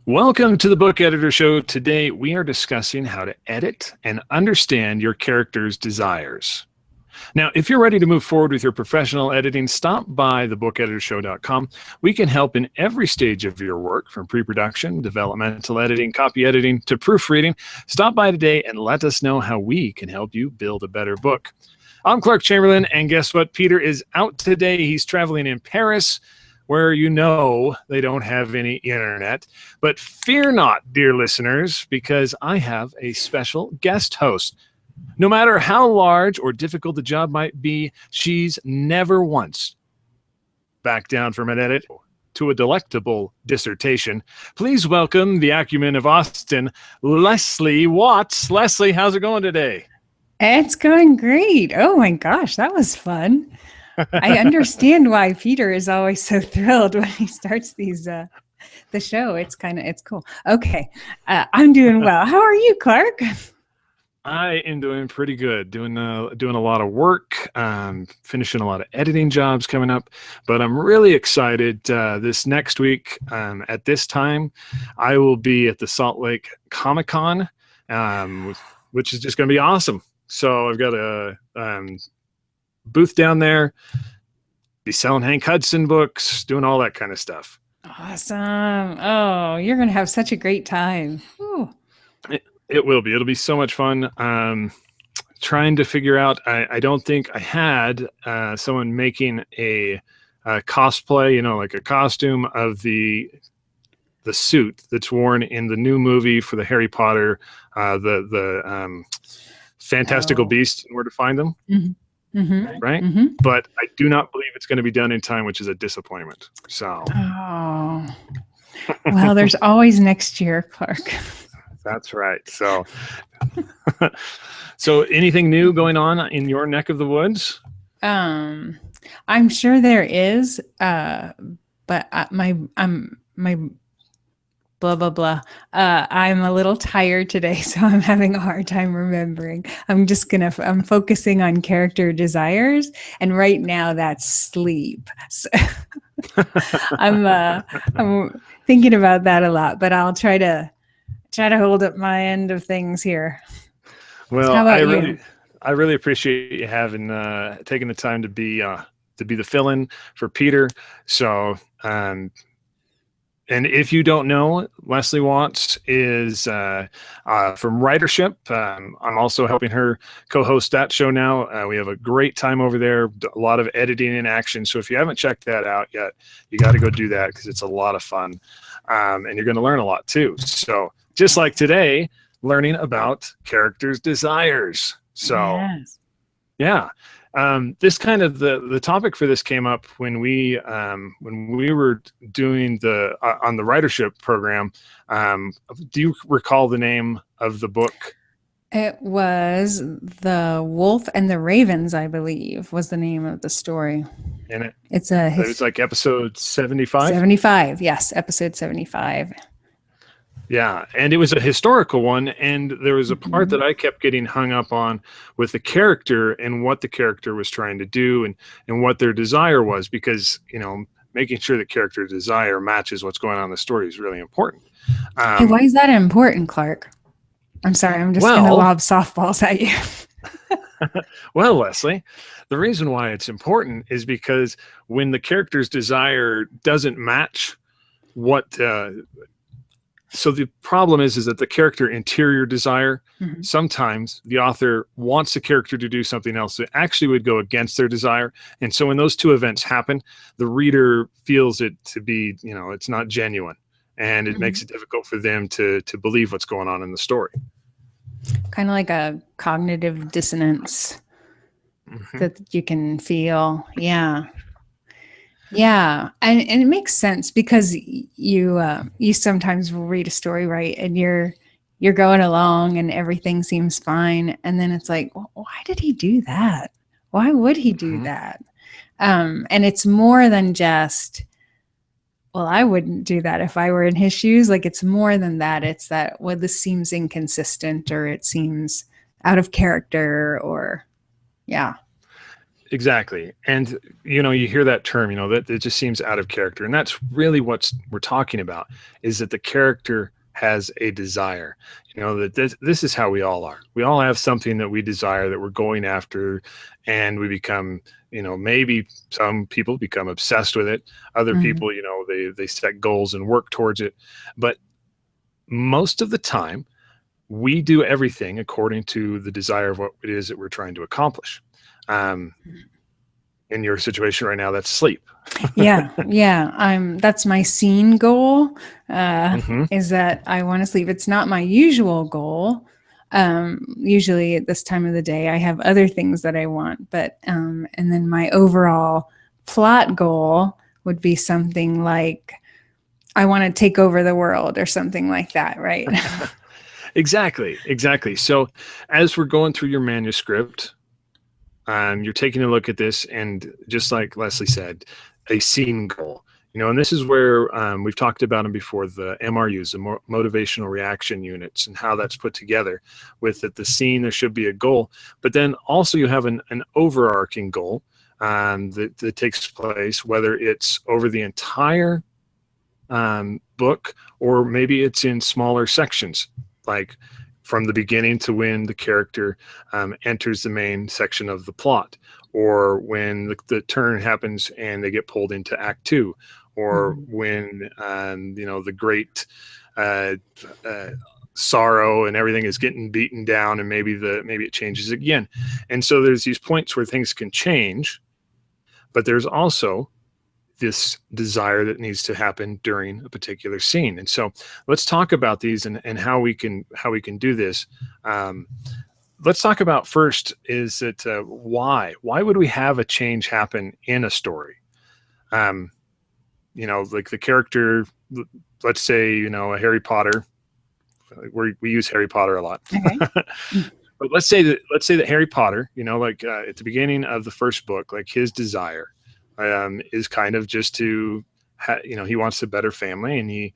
Welcome to the Book Editor Show. Today we are discussing how to edit and understand your character's desires. Now, if you're ready to move forward with your professional editing, stop by thebookeditorshow.com. We can help in every stage of your work, from pre-production, developmental editing, copy editing, to proofreading. Stop by today and let us know how we can help you build a better book. I'm Clark Chamberlain, and guess what? Peter is out today. He's traveling in Paris, where they don't have any internet. But fear not, dear listeners, because I have a special guest host. No matter how large or difficult the job might be, she's never once backed down from an edit to a delectable dissertation. Please welcome the acumen of Austin, Leslie Watts. Leslie, how's it going today? It's going great. Oh my gosh, that was fun. I understand why Peter is always so thrilled when he starts these the show. It's cool. Okay, I'm doing well. How are you, Clark? I am doing pretty good. Doing a lot of work. Finishing a lot of editing jobs coming up. But I'm really excited. This next week, at this time, I will be at the Salt Lake Comic-Con, which is just going to be awesome. So I've got a booth down there, be selling Hank Hudson books, doing all that kind of stuff. Awesome. Oh, you're going to have such a great time. It will be. It'll be so much fun. Trying to figure out, I don't think I had someone making a cosplay, like a costume of the suit that's worn in the new movie for the Harry Potter, the Fantastical Beasts, and Where to Find Them. Mm-hmm. Mm-hmm. Right? Mm-hmm. But I do not believe it's going to be done in time, which is a disappointment. So, well, there's always next year, Clark. That's right. So, so anything new going on in your neck of the woods? I'm sure there is, but my blah, blah, blah. I'm a little tired today, so I'm having a hard time remembering. I'm focusing on character desires. And right now that's sleep. So I'm thinking about that a lot, but I'll try to hold up my end of things here. Well, I really appreciate you having taking the time to be the fill-in for Peter. So, and if you don't know, Leslie Watts is from Writership. I'm also helping her co-host that show now. We have a great time over there, a lot of editing in action. So if you haven't checked that out yet, you got to go do that because it's a lot of fun. And you're going to learn a lot too. So just like today, learning about characters' desires. So yes. Yeah. This kind of the topic for this came up when we were doing on the Writership program. Do you recall the name of the book? It was The Wolf and the Ravens, I believe, was the name of the story. And it was like episode 75? 75, yes, episode 75. Yeah, and it was a historical one, and there was a part that I kept getting hung up on with the character and what the character was trying to do and what their desire was, because, making sure the character desire matches what's going on in the story is really important. Hey, why is that important, Clark? I'm sorry, I'm just going to lob softballs at you. Well, Leslie, the reason why it's important is because when the character's desire doesn't match so the problem is that the character interior desire, sometimes the author wants the character to do something else that actually would go against their desire. And so when those two events happen, the reader feels it to be, it's not genuine. And it makes it difficult for them to believe what's going on in the story. Kind of like a cognitive dissonance that you can feel. Yeah. Yeah, and it makes sense because you sometimes will read a story, right, and you're going along and everything seems fine, and then it's like, well, why did he do that? Why would he do that? And it's more than just, well, I wouldn't do that if I were in his shoes. Like, it's more than that. It's that, well, this seems inconsistent, or it seems out of character, or yeah. Exactly. And you hear that term, that it just seems out of character. And that's really what we're talking about, is that the character has a desire. That this is how we all are. We all have something that we desire, that we're going after, and we become, maybe some people become obsessed with it. Other Mhm. people, they set goals and work towards it. But most of the time, we do everything according to the desire of what it is that we're trying to accomplish. Um, in your situation right now, that's sleep. Yeah, yeah. That's my scene goal. Hmm. Is that I want to sleep. It's not my usual goal. Usually at this time of the day, I have other things that I want, but and then my overall plot goal would be something like I want to take over the world or something like that, right? Exactly. So as we're going through your manuscript, you're taking a look at this, and just like Leslie said, a scene goal. And this is where we've talked about them before, the MRUs, the motivational reaction units, and how that's put together. With the scene, there should be a goal, but then also you have an overarching goal that takes place, whether it's over the entire book, or maybe it's in smaller sections, like from the beginning to when the character enters the main section of the plot, or when the turn happens and they get pulled into Act Two, or Mhm. when the great uh, uh, sorrow and everything is getting beaten down, and maybe it changes again. And so there's these points where things can change, but there's also this desire that needs to happen during a particular scene. And so let's talk about these, and how we can do this. Um, let's talk about first is that why would we have a change happen in a story? Like the character, let's say, a Harry Potter. We use Harry Potter a lot. Okay. But let's say that Harry Potter, like at the beginning of the first book, like his desire is kind of just to, he wants a better family, and he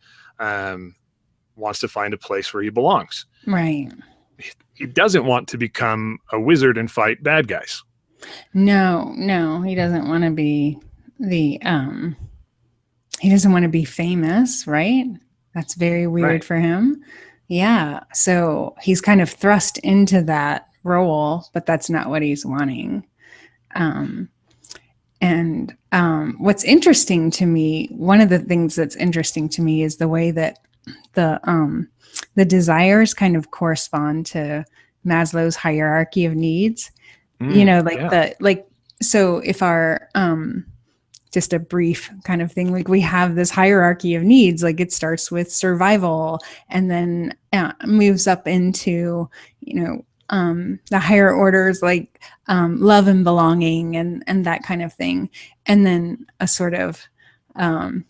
wants to find a place where he belongs. Right. He doesn't want to become a wizard and fight bad guys. No, he doesn't want to be he doesn't want to be famous, right? That's very weird Right. for him. Yeah. So he's kind of thrust into that role, but that's not what he's wanting. Um, and what's interesting to me, one of the things that's interesting to me is the way that the desires kind of correspond to Maslow's hierarchy of needs. Yeah. So if our just a brief kind of thing, like we have this hierarchy of needs, like it starts with survival and then moves up into the higher orders, like love and belonging and that kind of thing, and then a sort of a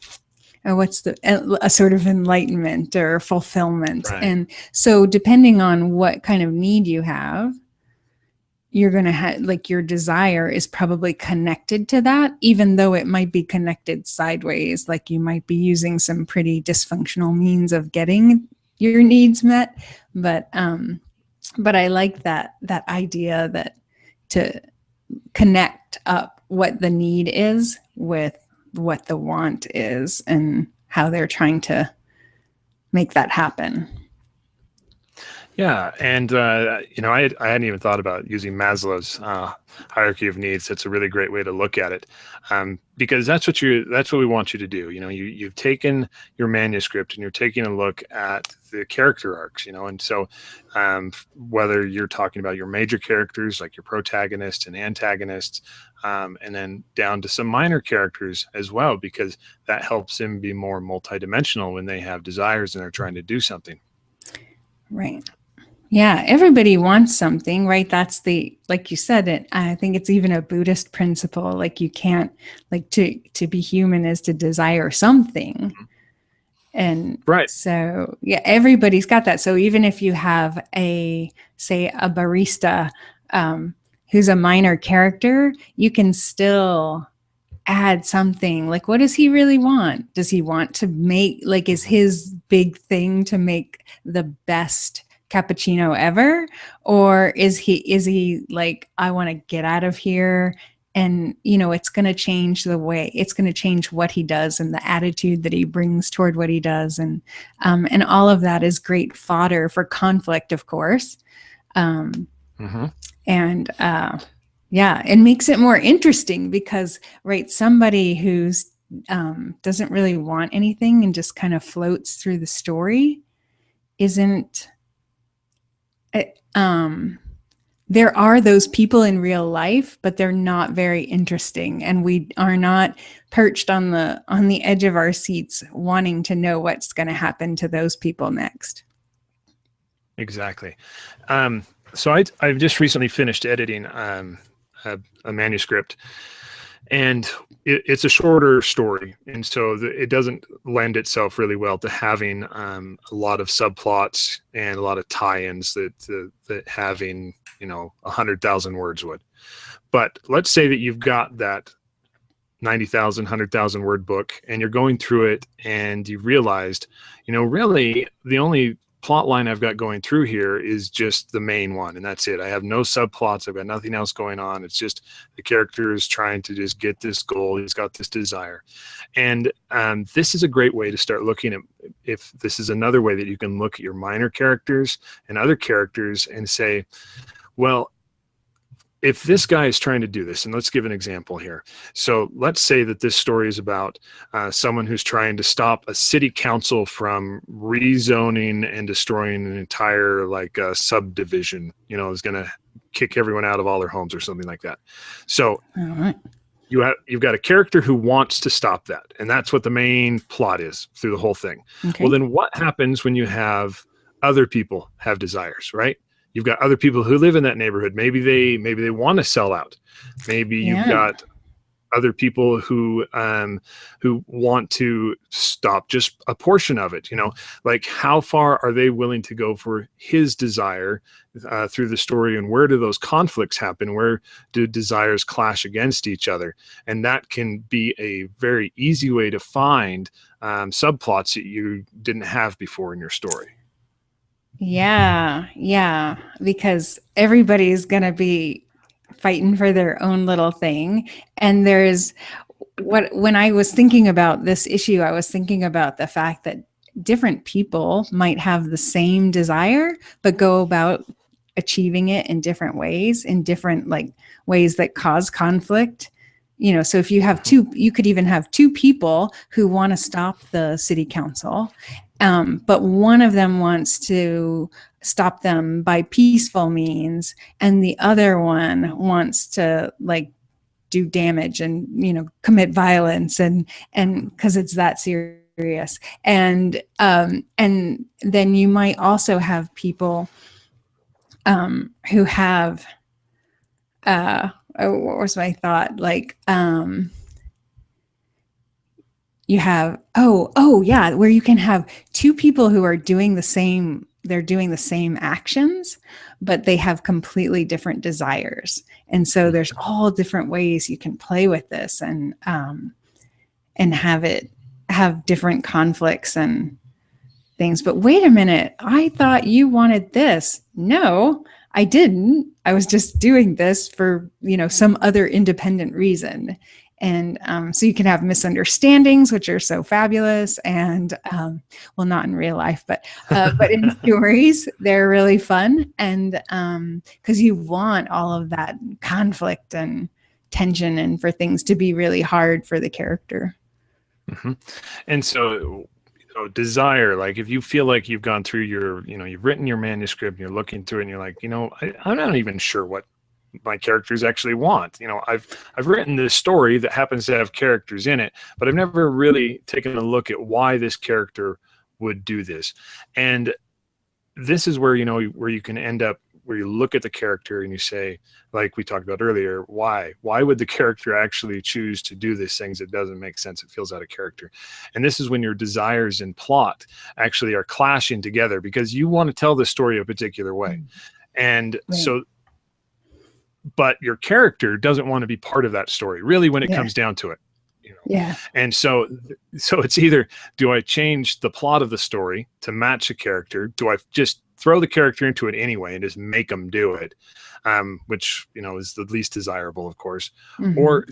sort of enlightenment or fulfillment. Right. And so depending on what kind of need you have, you're going to have, like, your desire is probably connected to that, even though it might be connected sideways. Like you might be using some pretty dysfunctional means of getting your needs met. But I like that idea that to connect up what the need is with what the want is and how they're trying to make that happen. Yeah, and I hadn't even thought about using Maslow's hierarchy of needs. That's a really great way to look at it, because that's what we want you to do. You've taken your manuscript and you're taking a look at the character arcs. And so whether you're talking about your major characters like your protagonists and antagonists, and then down to some minor characters as well, because that helps them be more multidimensional when they have desires and they're trying to do something. Right. Yeah, everybody wants something, right? That's like you said, I think it's even a Buddhist principle. Like you can't, like to be human is to desire something. And Right. so, yeah, everybody's got that. So even if you have say a barista who's a minor character, you can still add something. Like, what does he really want? Does he want to make, like, is his big thing to make the best cappuccino ever? Or is he like, I want to get out of here and it's going to change it's going to change what he does and the attitude that he brings toward what he does, and all of that is great fodder for conflict, of course. Mm-hmm. And yeah, it makes it more interesting because, right, somebody who's doesn't really want anything and just kind of floats through the story isn't there are those people in real life, but they're not very interesting, and we are not perched on the edge of our seats wanting to know what's going to happen to those people next. Exactly. So I've just recently finished editing a manuscript, and it's a shorter story, and so it doesn't lend itself really well to having a lot of subplots and a lot of tie-ins that having 100,000 words would. But let's say that you've got that 90,000, 100,000 word book, and you're going through it, and you realized, really the only plot line I've got going through here is just the main one, and that's it. I have no subplots. I've got nothing else going on. It's just the character is trying to just get this goal. He's got this desire. And this is a great way to start looking at, if this is another way that you can look at your minor characters and other characters and say, well, if this guy is trying to do this, and let's give an example here. So let's say that this story is about someone who's trying to stop a city council from rezoning and destroying an entire subdivision, is going to kick everyone out of all their homes or something like that. So all right. You've got a character who wants to stop that. And that's what the main plot is through the whole thing. Okay. Well, then what happens when you have other people have desires, right? You've got other people who live in that neighborhood. Maybe they want to sell out. Maybe you've got other people who want to stop just a portion of it. Like how far are they willing to go for his desire through the story, and where do those conflicts happen? Where do desires clash against each other? And that can be a very easy way to find subplots that you didn't have before in your story. Yeah, because everybody's going to be fighting for their own little thing. And when I was thinking about this issue, I was thinking about the fact that different people might have the same desire, but go about achieving it in different ways, in different ways that cause conflict. So if you have you could even have two people who want to stop the city council. But one of them wants to stop them by peaceful means, and the other one wants to do damage and commit violence and because it's that serious. And then you might also have people who have what was my thought? You have, where you can have two people who are doing the same actions, but they have completely different desires. And so there's all different ways you can play with this and have different conflicts and things. But wait a minute, I thought you wanted this. No, I didn't. I was just doing this for, some other independent reason. And so you can have misunderstandings, which are so fabulous. And well, not in real life, but in stories, they're really fun. And because you want all of that conflict and tension and for things to be really hard for the character. Mm-hmm. And so desire, if you feel like you've gone through you've written your manuscript, and you're looking through it and you're like, I'm not even sure what my characters actually want. I've written this story that happens to have characters in it, but I've never really taken a look at why this character would do this. And this is where where you can end up, where you look at the character and you say, like we talked about earlier, why would the character actually choose to do these things? It doesn't make sense. It feels out of character. And this is when your desires and plot actually are clashing together, because you want to tell the story a particular way. And so, but your character doesn't want to be part of that story, really, when it comes down to it. Yeah. And so it's either, do I change the plot of the story to match a character? Do I just throw the character into it anyway and just make them do it? which, you know, is the least desirable, of course. Mhm. Or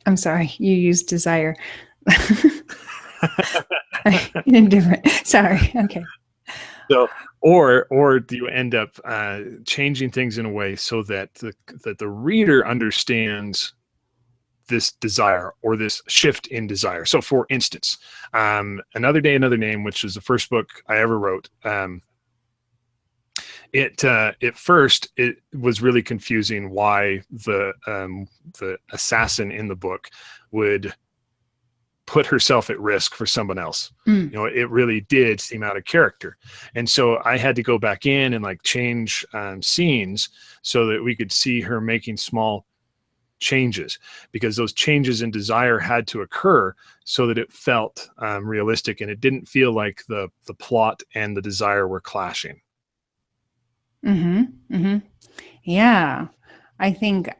I'm sorry, you used desire. Indifferent. Sorry. Okay. so, or do you end up changing things in a way so that the reader understands this desire or this shift in desire? So, for instance, Another Day, Another Name, which is the first book I ever wrote. At first it was really confusing why the assassin in the book would put herself at risk for someone else. You know, it really did seem out of character. And so I had to go back in and like change scenes so that we could see her making small changes, because those changes in desire had to occur so that it felt realistic, and it didn't feel like the plot and the desire were clashing. Yeah. I think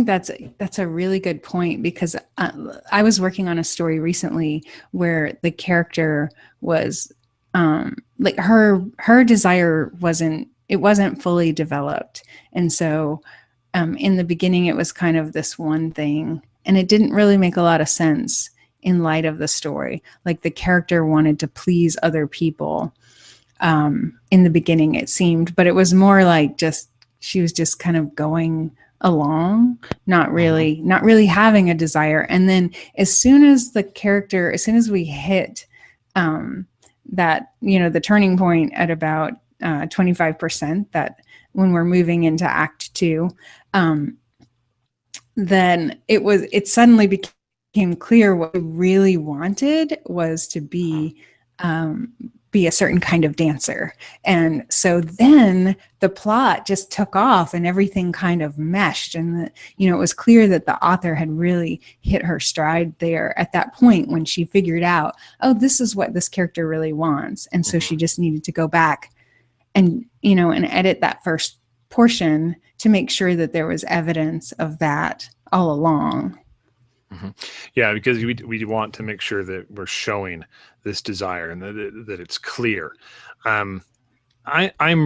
that's a really good point, because I was working on a story recently where the character was like her desire wasn't fully developed. And so in the beginning it was kind of this one thing, and it didn't really make a lot of sense in light of the story. Like the character wanted to please other people in the beginning, it seemed, but it was more like she was just kind of going along, not really having a desire. And then as soon as we hit that, you know, the turning point at about 25%, that when we're moving into Act 2, then it suddenly became clear what we really wanted was to be a certain kind of dancer. And so then the plot just took off and everything kind of meshed, and it was clear that the author had really hit her stride there at that point when she figured out, oh, this is what this character really wants. And so she just needed to go back and edit that first portion to make sure that there was evidence of that all along. Yeah, because we want to make sure that we're showing this desire and that it's clear. I'm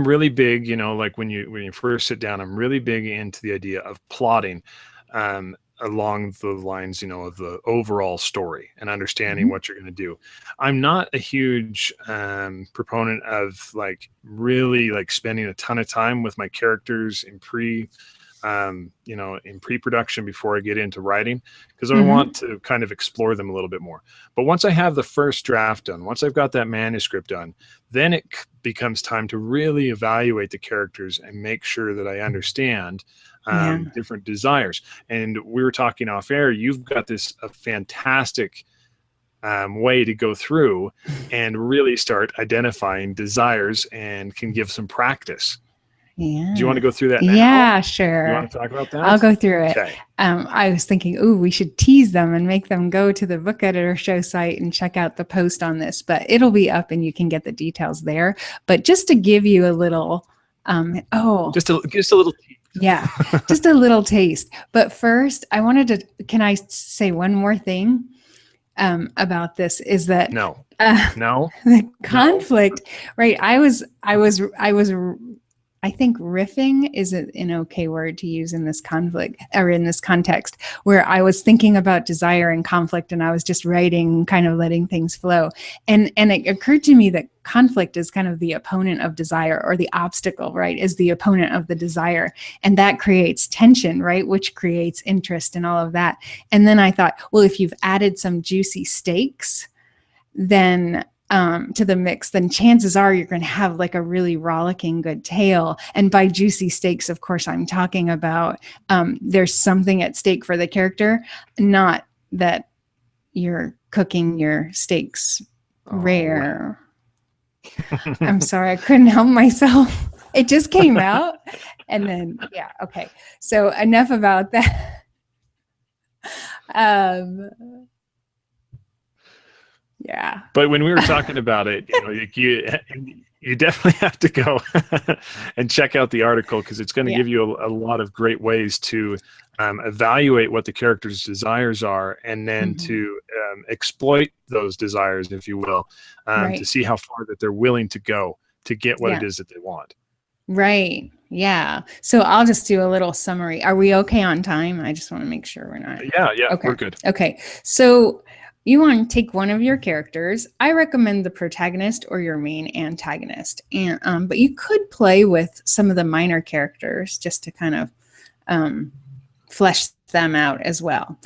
really big, like when you first sit down, I'm really big into the idea of plotting along the lines, of the overall story and understanding what you're going to do. I'm not a huge proponent of really spending a ton of time with my characters in pre-production before I get into writing, because I want to kind of explore them a little bit more. But once I have the first draft done, once I've got that manuscript done, then it becomes time to really evaluate the characters and make sure that I understand different desires. And we were talking off air, you've got a fantastic way to go through and really start identifying desires and can give some practice. Yeah. Do you want to go through that now? Yeah, sure. You want to talk about that? I'll go through it. Okay. I was thinking, we should tease them and make them go to the Book Editor Show site and check out the post on this, but it'll be up and you can get the details there. But just to give you a little, just a little tease. Yeah, just a little taste. But first, can I say one more thing about this? Is that no, the conflict, right? I think riffing is an okay word to use in this conflict or in this context, where I was thinking about desire and conflict and I was just writing, kind of letting things flow. And it occurred to me that conflict is kind of the opponent of desire, or the obstacle, right, is the opponent of the desire. And that creates tension, right, which creates interest and all of that. And then I thought, well, if you've added some juicy stakes, then to the mix, then chances are you're going to have a really rollicking good tale. And by juicy stakes, of course, I'm talking about there's something at stake for the character, not that you're cooking your steaks rare. I'm sorry, I couldn't help myself. It just came out. And then, yeah, okay. So enough about that. Yeah. But when we were talking about it, you definitely have to go and check out the article, because it's going to give you a lot of great ways to evaluate what the character's desires are, and then to exploit those desires, if you will, to see how far that they're willing to go to get what it is that they want. Right. Yeah. So I'll just do a little summary. Are we okay on time? I just want to make sure we're not. Yeah, Okay. we're good. Okay. So you want to take one of your characters. I recommend the protagonist or your main antagonist. And but you could play with some of the minor characters just to kind of flesh them out as well.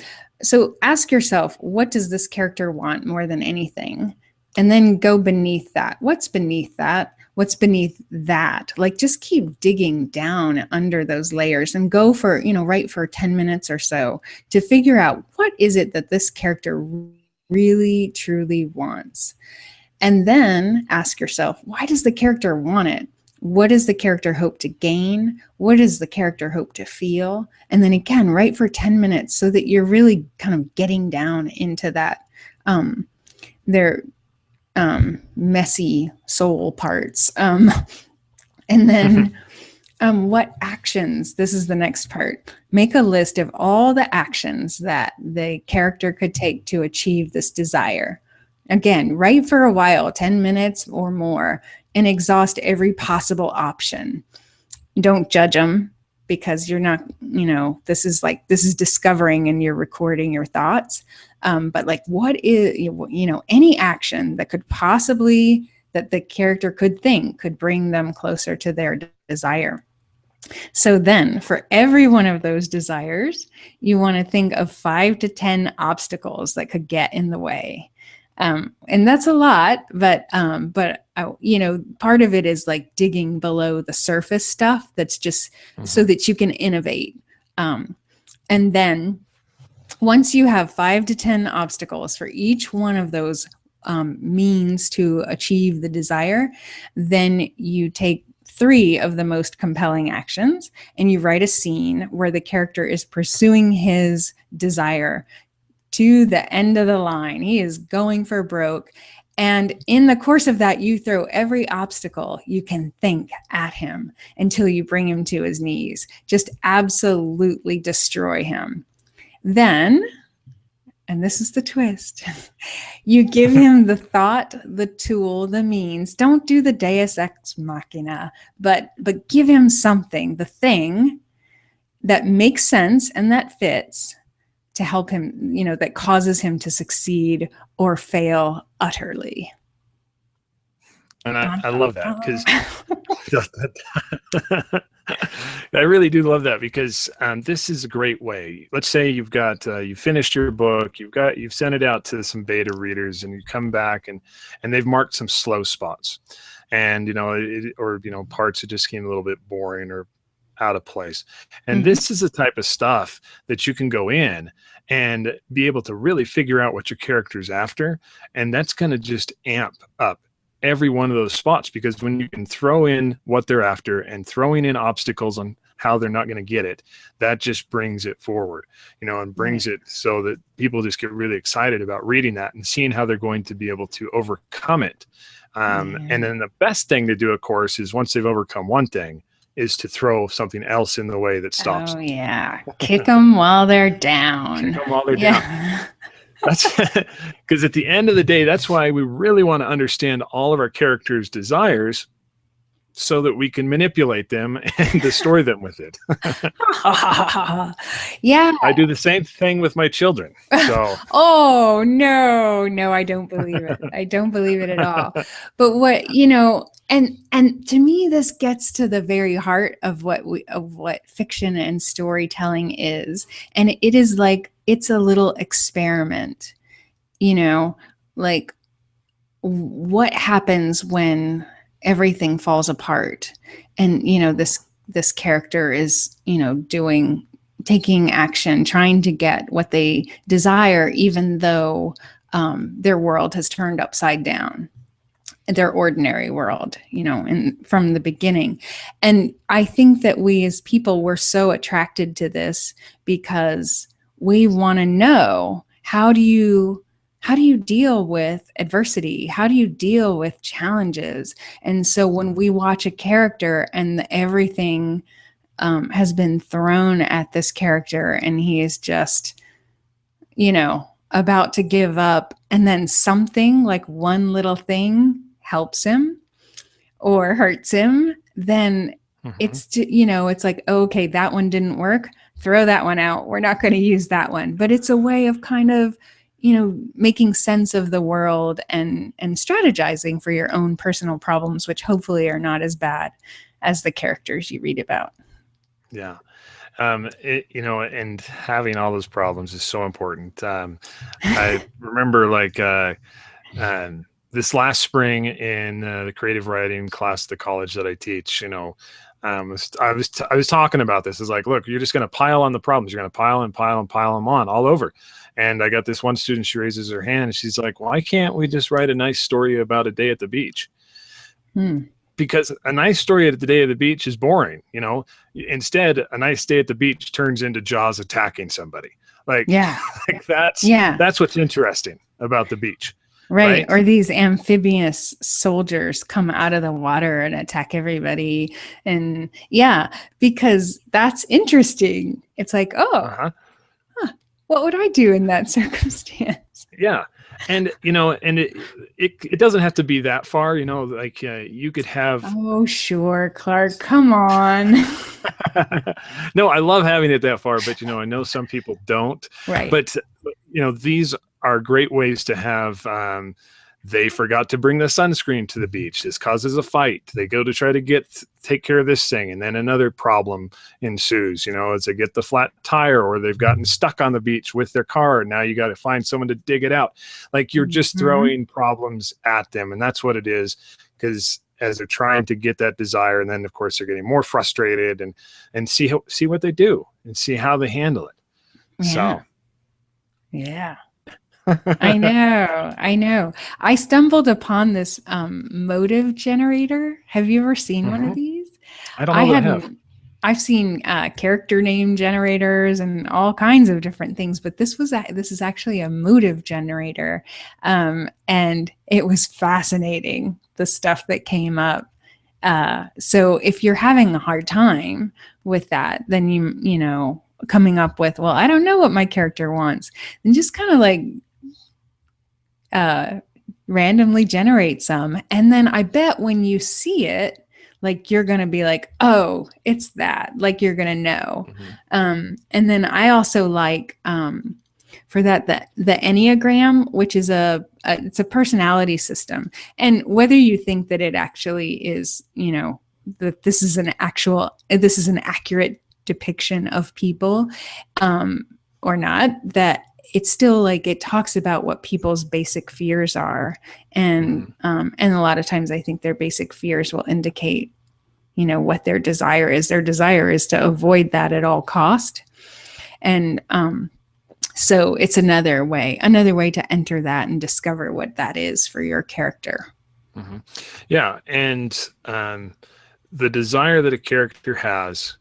So ask yourself, what does this character want more than anything? And then go beneath that. What's beneath that? What's beneath that? Like, just keep digging down under those layers and go for, write for 10 minutes or so to figure out what is it that this character really, truly wants. And then ask yourself, why does the character want it? What does the character hope to gain? What does the character hope to feel? And then again, write for 10 minutes so that you're really kind of getting down into that, their messy soul parts. And then what actions, this is the next part, make a list of all the actions that the character could take to achieve this desire. Again, write for a while, 10 minutes or more, and exhaust every possible option. Don't judge them, because you're not, this is discovering and you're recording your thoughts. But like, what is, any action that could possibly, that the character could think could bring them closer to their desire. So then for every one of those desires, you want to think of 5 to 10 obstacles that could get in the way. And that's a lot, but part of it is like digging below the surface stuff that's just so that you can innovate. And then once you have 5 to 10 obstacles for each one of those means to achieve the desire, then you take 3 of the most compelling actions and you write a scene where the character is pursuing his desire to the end of the line. He is going for broke. And in the course of that, you throw every obstacle you can think at him until you bring him to his knees. Just absolutely destroy him. Then, and this is the twist, you give him the thought, the tool, the means. Don't do the deus ex machina, but give him something, the thing that makes sense and that fits, to help him, that causes him to succeed or fail utterly. And I love that, because I really do love that, because this is a great way. Let's say you've got you finished your book, you've sent it out to some beta readers, and you come back and they've marked some slow spots, and parts that just came a little bit boring or out of place. And this is the type of stuff that you can go in and be able to really figure out what your character's after. And that's going to just amp up every one of those spots, because when you can throw in what they're after and throwing in obstacles on how they're not going to get it, that just brings it forward, and brings it so that people just get really excited about reading that and seeing how they're going to be able to overcome it. And then the best thing to do, of course, is once they've overcome one thing, is to throw something else in the way that stops. Oh yeah, kick them while they're down. Kick them while they're down. That's because at the end of the day, that's why we really want to understand all of our characters' desires, so that we can manipulate them and destroy them with it. Yeah. I do the same thing with my children. So. Oh, no, I don't believe it. I don't believe it at all. But what, and to me, this gets to the very heart of what fiction and storytelling is. And it is like, it's a little experiment, like what happens when everything falls apart, and this character is taking action, trying to get what they desire, even though their world has turned upside down, their ordinary world, and from the beginning. And I think that we as people were so attracted to this because we want to know, how do you deal with adversity? How do you deal with challenges? And so when we watch a character and everything has been thrown at this character and he is just, about to give up, and then something, like one little thing, helps him or hurts him, then Mhm. it's like, okay, that one didn't work. Throw that one out. We're not going to use that one. But it's a way of kind of, making sense of the world and strategizing for your own personal problems, which hopefully are not as bad as the characters you read about. Yeah. And having all those problems is so important. I remember this last spring in the creative writing class at the college that I teach, I was talking about this. It's like, look, you're just going to pile on the problems. You're going to pile and pile and pile them on all over. And I got this one student, she raises her hand and she's like, why can't we just write a nice story about a day at the beach? Because a nice story at the day at the beach is boring. Instead, a nice day at the beach turns into Jaws attacking somebody. Yeah. That's what's interesting about the beach. Right. Or these amphibious soldiers come out of the water and attack everybody. And because that's interesting. It's like, what would I do in that circumstance? Yeah. And, it doesn't have to be that far, you could have. Oh, sure, Clark, come on. No, I love having it that far, but, I know some people don't. Right. But, these are great ways to have, they forgot to bring the sunscreen to the beach. This causes a fight. They go to try to take care of this thing. And then another problem ensues, as they get the flat tire or they've gotten stuck on the beach with their car. Now you got to find someone to dig it out. Like you're just throwing problems at them. And that's what it is. Because as they're trying to get that desire, and then of course they're getting more frustrated and see what they do and see how they handle it. Yeah. So. Yeah. I know. I stumbled upon this motive generator. Have you ever seen one of these? I don't know. I have. I've seen character name generators and all kinds of different things, but this is actually a motive generator, and it was fascinating, the stuff that came up. So if you're having a hard time with that, then you coming up with, well, I don't know what my character wants, and just kind of like randomly generate some. And then I bet when you see it, like you're going to be like, oh, it's that, like you're going to know. And then I also like, for that, the Enneagram, which is it's a personality system. And whether you think that it actually is, that this is an accurate depiction of people, or not, that it's still like it talks about what people's basic fears are. And a lot of times I think their basic fears will indicate, what their desire is. Their desire is to avoid that at all cost. And so it's another way to enter that and discover what that is for your character. Yeah. And the desire that a character has,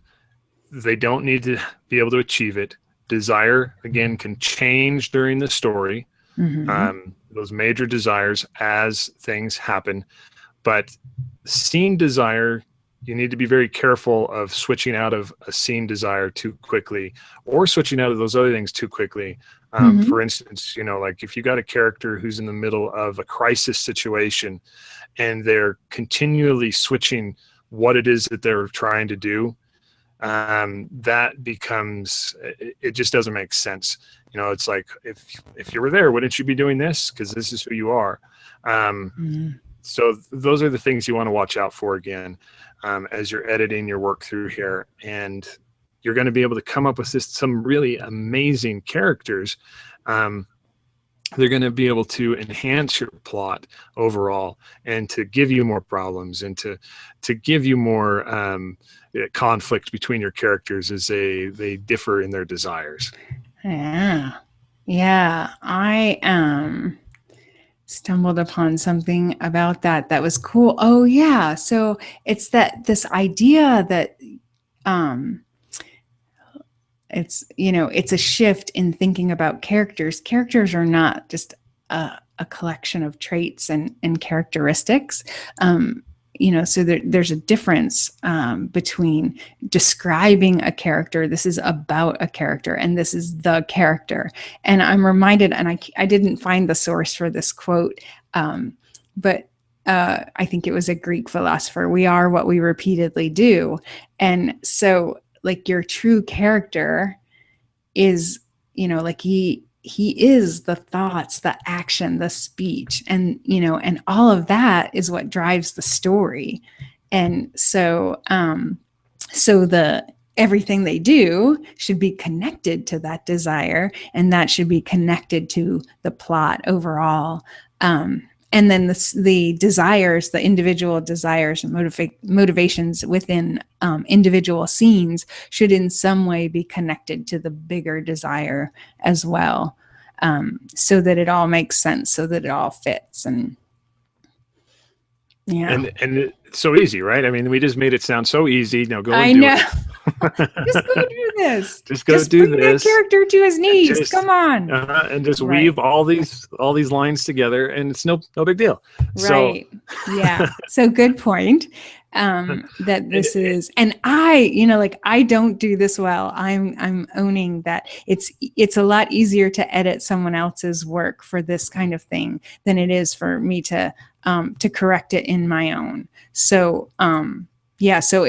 they don't need to be able to achieve it. Desire, again, can change during the story. Those major desires as things happen. But scene desire, you need to be very careful of switching out of a scene desire too quickly or switching out of those other things too quickly. For instance, like if you got a character who's in the middle of a crisis situation and they're continually switching what it is that they're trying to do, that becomes, it just doesn't make sense. It's like, if you were there, wouldn't you be doing this? Because this is who you are. So those are the things you want to watch out for, again, as you're editing your work through here. And you're going to be able to come up with some really amazing characters. They're going to be able to enhance your plot overall and to give you more problems and to give you more conflict between your characters as they differ in their desires. Yeah. I stumbled upon something about that was cool. Oh yeah. So it's this idea that it's a shift in thinking about characters. Characters are not just a collection of traits and characteristics. So there's a difference between describing a character. This is about a character, and this is the character. And I'm reminded, and I didn't find the source for this quote, but I think it was a Greek philosopher, we are what we repeatedly do. And so like your true character is, like he is the thoughts, the action, the speech, and, and all of that is what drives the story. And so, everything they do should be connected to that desire, and that should be connected to the plot overall. And then the desires, the individual desires and motivations within individual scenes should in some way be connected to the bigger desire as well, so that it all makes sense, so that it all fits. And yeah, and it's so easy, right? I mean, we just made it sound so easy. Now go and do it. Just go do this. Just go do bring this. That character to his knees. Come on. And just weave all these lines together, and it's no big deal. Right. So. Yeah. So good point. That this is, and I don't do this well. I'm owning that it's a lot easier to edit someone else's work for this kind of thing than it is for me to correct it in my own. So, yeah. So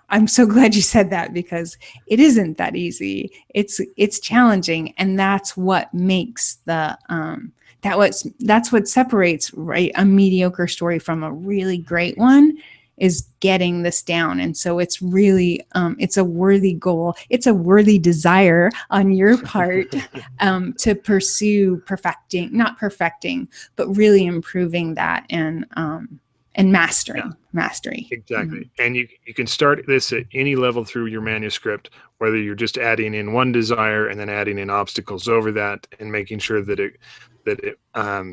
I'm so glad you said that, because it isn't that easy. It's challenging. And that's what makes that's what separates, right, a mediocre story from a really great one, is getting this down. And so it's really, it's a worthy goal. It's a worthy desire on your part to pursue not perfecting, but really improving that and mastering. Exactly. And you can start this at any level through your manuscript, whether you're just adding in one desire and then adding in obstacles over that and making sure that it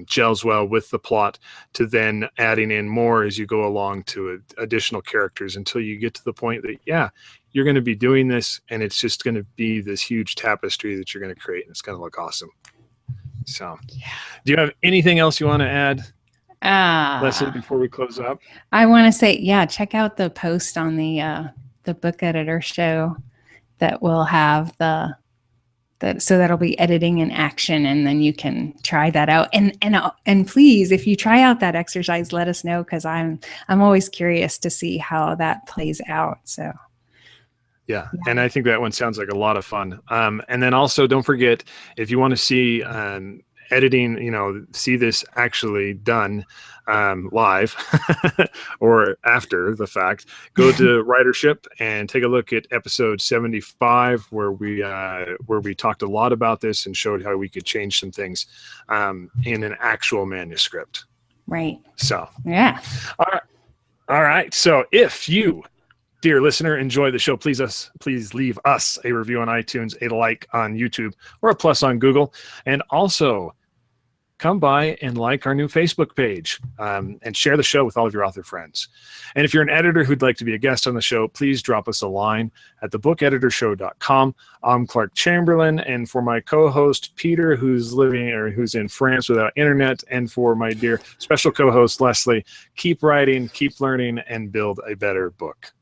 gels well with the plot, to then adding in more as you go along to additional characters until you get to the point that, you're going to be doing this and it's just going to be this huge tapestry that you're going to create, and it's going to look awesome. So do you have anything else you want to add, Leslie, before we close up? I want to say, check out the post on the Book Editor Show that will have so that'll be editing in action, and then you can try that out. And please, if you try out that exercise, let us know, because I'm always curious to see how that plays out. So. Yeah. And I think that one sounds like a lot of fun. And then also, don't forget, if you want to see editing, see this actually done live or after the fact, go to Writership and take a look at episode 75, where we talked a lot about this and showed how we could change some things in an actual manuscript. Right. So, yeah. All right. So if you, dear listener, enjoy the show, please leave us a review on iTunes, a like on YouTube, or a plus on Google. And also come by and like our new Facebook page, and share the show with all of your author friends. And if you're an editor who'd like to be a guest on the show, please drop us a line at thebookeditorshow.com. I'm Clark Chamberlain, and for my co-host Peter, who's in France without internet, and for my dear special co-host Leslie, keep writing, keep learning, and build a better book.